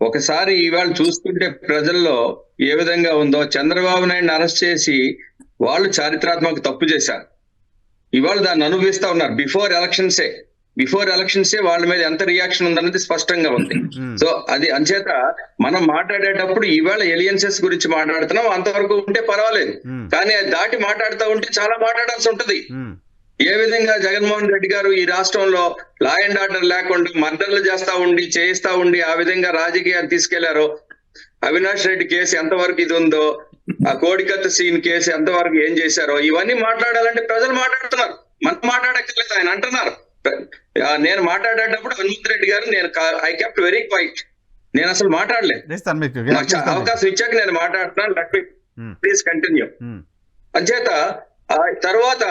ఒకసారి ఇవాళ చూసుకుంటే ప్రజల్లో ఏ విధంగా ఉందో, చంద్రబాబు నాయుడిని అరెస్ట్ చేసి వాళ్ళు చారిత్రాత్మక తప్పు చేశారు. ఇవాళ దాన్ని అనుభవిస్తా ఉన్నారు. బిఫోర్ ఎలక్షన్సే వాళ్ళ మీద ఎంత రియాక్షన్ ఉందన్నది స్పష్టంగా ఉంది. సో అది అంచేత మనం మాట్లాడేటప్పుడు ఇవాళ ఎలియన్సెస్ గురించి మాట్లాడుతున్నాం, అంతవరకు ఉంటే పర్వాలేదు. కానీ అది దాటి మాట్లాడుతూ ఉంటే చాలా మాట్లాడాల్సి ఉంటది. ఏ విధంగా జగన్మోహన్ రెడ్డి గారు ఈ రాష్ట్రంలో లా అండ్ ఆర్డర్ లేకుండా మర్డర్లు చేయిస్తా ఉండి ఆ విధంగా రాజకీయాలు తీసుకెళ్లారో, అవినాష్ రెడ్డి కేసు ఎంతవరకు ఇది ఉందో, ఆ కోడికత్త సీన్ కేసు ఎంతవరకు ఏం చేశారో, ఇవన్నీ మాట్లాడాలంటే ప్రజలు మాట్లాడుతున్నారు. మనం మాట్లాడక్కర్లేదు. ఆయన అంటున్నారు, నేను మాట్లాడేటప్పుడు హనుమంత్ రెడ్డి గారు ఐ కెప్ట్ వెరీ క్వైట్, నేను అసలు మాట్లాడలేదు, అవకాశం ఇచ్చాక నేను మాట్లాడుతున్నాను, లెట్ మీ ప్లీజ్ కంటిన్యూ. అంచేత తర్వాత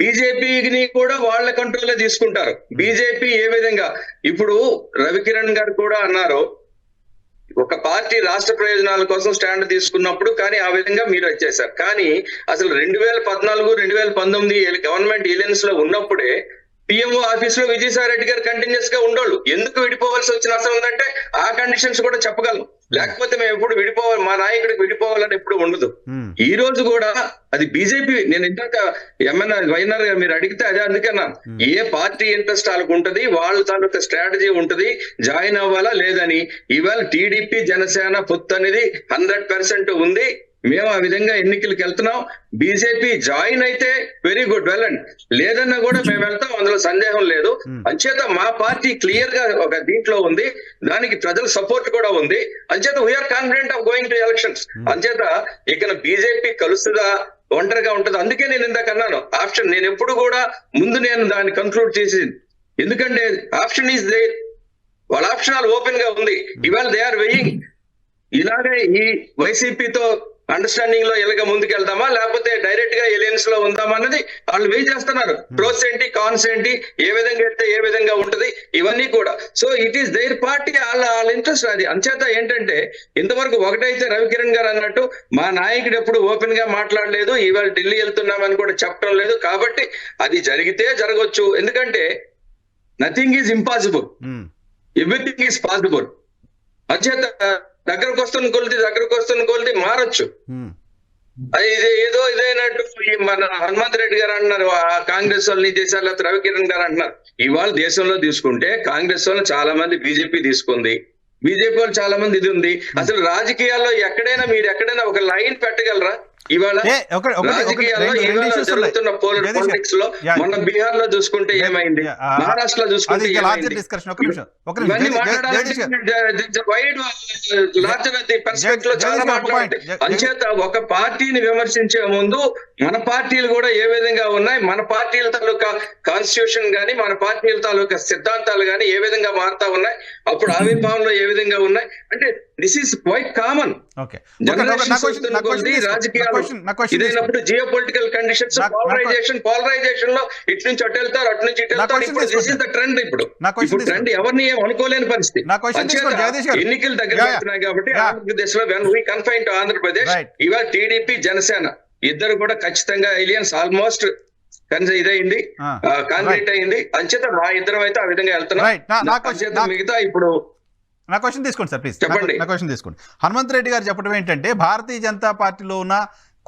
బీజేపీని కూడా వాళ్ళ కంట్రోల్లో తీసుకుంటారు. బీజేపీ ఏ విధంగా ఇప్పుడు రవికిరణ్ గారు కూడా అన్నారు, ఒక పార్టీ రాష్ట్ర ప్రయోజనాల కోసం స్టాండ్ తీసుకున్నప్పుడు కానీ ఆ విధంగా మీరు వచ్చేసారు. కానీ అసలు 2014, 2019 గవర్నమెంట్ ఎలయన్స్ లో ఉన్నప్పుడే పిఎంఓ ఆఫీస్ లో విజయసాయి రెడ్డి గారు కంటిన్యూస్ గా ఉండోళ్ళు. ఎందుకు విడిపోవాల్సి వచ్చిన అవసరం ఉందంటే ఆ కండిషన్స్ కూడా చెప్పగలం. లేకపోతే మేము ఎప్పుడు విడిపోవాలి, మా నాయకుడికి విడిపోవాలని ఎప్పుడు ఉండదు. ఈ రోజు కూడా అది బీజేపీ, నేను ఇందాక వైఎన్ఆర్ గారు మీరు అడిగితే అదే అందుకన్నా, ఏ పార్టీ ఇంట్రెస్ట్ వాళ్ళకు ఉంటది, వాళ్ళ తాలూకా స్ట్రాటజీ ఉంటది, జాయిన్ అవ్వాలా లేదని. ఇవాళ టీడీపీ జనసేన పొత్తు అనేది 100% ఉంది. మేము ఆ విధంగా ఎన్నికలకు వెళ్తున్నాం. బీజేపీ జాయిన్ అయితే వెరీ గుడ్, వెళ్ళండి, లేదన్నా కూడా మేము వెళ్తాం, అందులో సందేహం లేదు. అంచేత మా పార్టీ క్లియర్ గా ఒక దీంట్లో ఉంది, దానికి ప్రజల సపోర్ట్ కూడా ఉంది. అంచేత we are confident of going to elections. అంచేత ఇక బీజేపీ కలుస్తుందా, ఒంటరిగా ఉంటది. అందుకే నేను ఇందాక అన్నాను ఆప్షన్, నేను ఎప్పుడు కూడా ముందు నేను దాన్ని కన్క్లూడ్ చేసింది. ఎందుకంటే ఆప్షన్ ఈజ్ దేర్, వాళ్ళ ఆప్షన్ ఓపెన్ గా ఉంది. ఇవాళ దే ఆర్ వెయింగ్, ఇలాగే ఈ వైసీపీతో అండర్స్టాండింగ్ లో ఎలాగ ముందుకెళ్తామా, లేకపోతే డైరెక్ట్ గా ఎలియన్స్ లో ఉందామా అన్నది వాళ్ళు వెయిట్ చేస్తున్నారు. ప్రోస్ ఏంటి, కాన్స్ ఏంటి, ఏ విధంగా వెళ్తే ఏ విధంగా ఉంటది, ఇవన్నీ కూడా. So it is their party, వాళ్ళ ఇంట్రెస్ట్ అది. అంచేత ఏంటంటే ఇంతవరకు ఒకటైతే రవికిరణ్ గారు అన్నట్టు మా నాయకుడు ఎప్పుడు ఓపెన్ గా మాట్లాడలేదు, ఇవాళ ఢిల్లీ వెళ్తున్నామని కూడా చెప్పడం లేదు. కాబట్టి అది జరిగితే జరగవచ్చు, ఎందుకంటే nothing is impossible, everything is possible. అంచేత దగ్గరకు వస్తున్న కొలిది మారచ్చు. ఇది ఏదో ఇదైనట్టు మన హనుమంత్ రెడ్డి గారు అంటున్నారు, కాంగ్రెస్ వాళ్ళని చేశారు, లేకపోతే రవికిరణ్ గారు అంటున్నారు. ఇవాళ దేశంలో తీసుకుంటే కాంగ్రెస్ వాళ్ళు చాలా మంది బీజేపీ తీసుకుంది, బీజేపీ వాళ్ళు చాలా మంది ఇది ఉంది. అసలు రాజకీయాల్లో మీరు ఎక్కడైనా ఒక లైన్ పెట్టగలరా? ఇవాళ రాజకీయాల్లో జరుగుతున్న పాలిటిక్స్ లో మొన్న బీహార్ లో చూసుకుంటే ఏమైంది, మహారాష్ట్రలో చూసుకుంటే ఏమైంది, ఇవన్నీ చాలా మాట్లాడాలి. అంచేత ఒక పార్టీని విమర్శించే ముందు మన పార్టీలు కూడా ఏ విధంగా ఉన్నాయి, మన పార్టీల తాలూకా కాన్స్టిట్యూషన్ గానీ, మన పార్టీల తాలూకా సిద్ధాంతాలు గానీ ఏ విధంగా మారుతా ఉన్నాయి, అప్పుడు ఆవిర్భావంలో ఏ విధంగా ఉన్నాయి అంటే దిస్ ఈస్ క్వైట్ కామన్. రాజకీయాలు ఇదైనప్పుడు జియో పొలిటికల్ కండిషన్స్, పాలరైజేషన్ లో ఇటు నుంచి అటు వెళ్తారు, అటు నుంచి ఇటు వెళ్తారు. ఇప్పుడు దిస్ ఇస్ ద ట్రెండ్. ఇప్పుడు ట్రెండ్ ఎవరిని ఏం అనుకోలేని పరిస్థితి. ఎన్నికలు దగ్గర వస్తున్నాయి కాబట్టి ఆంధ్రప్రదేశ్ లో when we confine to Andhra Pradesh, ఇవాళ టీడీపీ జనసేన ఇద్దరు కూడా ఖచ్చితంగా ఎలియన్స్ ఆల్మోస్ట్ ఇదైంది, కాంక్రీట్ అయింది. అంచేత మా ఇద్దరం అయితే ఆ విధంగా వెళ్తున్నాం. మిగతా ఇప్పుడు నా క్వశ్చన్ తీసుకోండి సార్, ప్లీజ్ చెప్పండి. నా క్వశ్చన్ తీసుకోండి. హనుమంత్ రెడ్డి గారు చెప్పడం ఏంటంటే భారతీయ జనతా పార్టీలో ఉన్న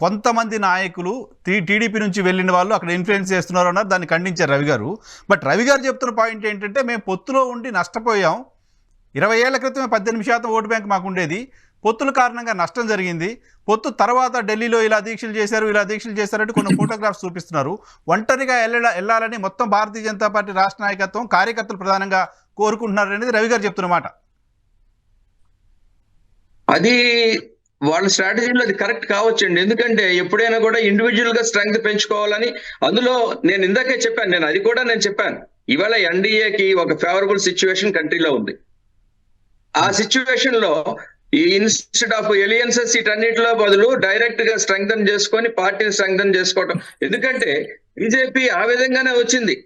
కొంతమంది నాయకులు టీడీపీ నుంచి వెళ్ళిన వాళ్ళు అక్కడ ఇన్ఫ్లుయెన్స్ చేస్తున్నారు అన్నారు, దాన్ని ఖండించారు రవి గారు. బట్ రవి గారు చెప్తున్న పాయింట్ ఏంటంటే మేము పొత్తులో ఉండి నష్టపోయాం, 20 ఏళ్ల క్రితమే 18% ఓటు బ్యాంక్ మాకు ఉండేది, పొత్తుల కారణంగా నష్టం జరిగింది, పొత్తు తర్వాత ఢిల్లీలో ఇలా దీక్షలు చేశారంటే కొన్ని ఫోటోగ్రాఫ్స్ చూపిస్తున్నారు. ఒంటరిగా వెళ్ళాలని మొత్తం భారతీయ జనతా పార్టీ రాష్ట్ర నాయకత్వం, కార్యకర్తలు ప్రధానంగా కోరుకుంటున్నారు అనేది రవి గారు చెప్తున్నమాట. అది వాళ్ళ స్ట్రాటజీలో అది కరెక్ట్ కావచ్చండి. ఎందుకంటే ఎప్పుడైనా కూడా ఇండివిజువల్ గా స్ట్రెంగ్త్ పెంచుకోవాలని, అందులో నేను ఇందాకే చెప్పాను, నేను చెప్పాను ఇవాళ ఎన్డీఏకి ఒక ఫేవరబుల్ సిచ్యువేషన్ కంట్రీలో ఉంది. ఆ సిచ్యువేషన్ లో ఈ ఇన్స్టెడ్ ఆఫ్ ఎలియన్సెస్ వీటన్నిటిలో బదులు డైరెక్ట్ గా స్ట్రెంగ్తన్ చేసుకొని పార్టీని స్ట్రెంగ్తన్ చేసుకోవటం. ఎందుకంటే బీజేపీ ఆ విధంగానే వచ్చింది.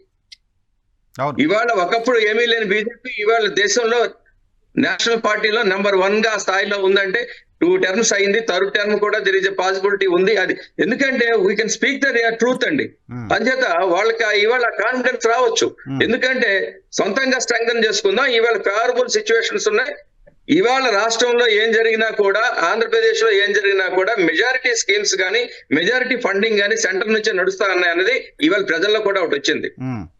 ఇవాళ ఒకప్పుడు ఏమీ లేని బీజేపీ ఇవాళ దేశంలో నేషనల్ పార్టీలో నెంబర్ 1 గా స్థాయిలో ఉందంటే 2 టర్మ్స్ అయింది, 3rd టర్మ్ కూడా దెర్ ఇస్ ఎ పాసిబిలిటీ ఉంది. అది ఎందుకంటే we can speak the truth అండి. అంచేత వాళ్ళకి ఇవాళ కాన్ఫిడెన్స్ రావచ్చు, ఎందుకంటే సొంతంగా స్ట్రెంగ్తన్ చేసుకుందాం, ఇవాళ ఫేవరబుల్ సిచ్యువేషన్స్ ఉన్నాయి, ఇవాళ రాష్ట్రంలో ఏం జరిగినా కూడా, ఆంధ్రప్రదేశ్ లో ఏం జరిగినా కూడా మెజారిటీ స్కీమ్స్ కానీ మెజారిటీ ఫండింగ్ కానీ సెంటర్ నుంచే నడుస్తా ఉన్నాయి అన్నది ఇవాళ ప్రజల్లో కూడా ఒకటి వచ్చింది.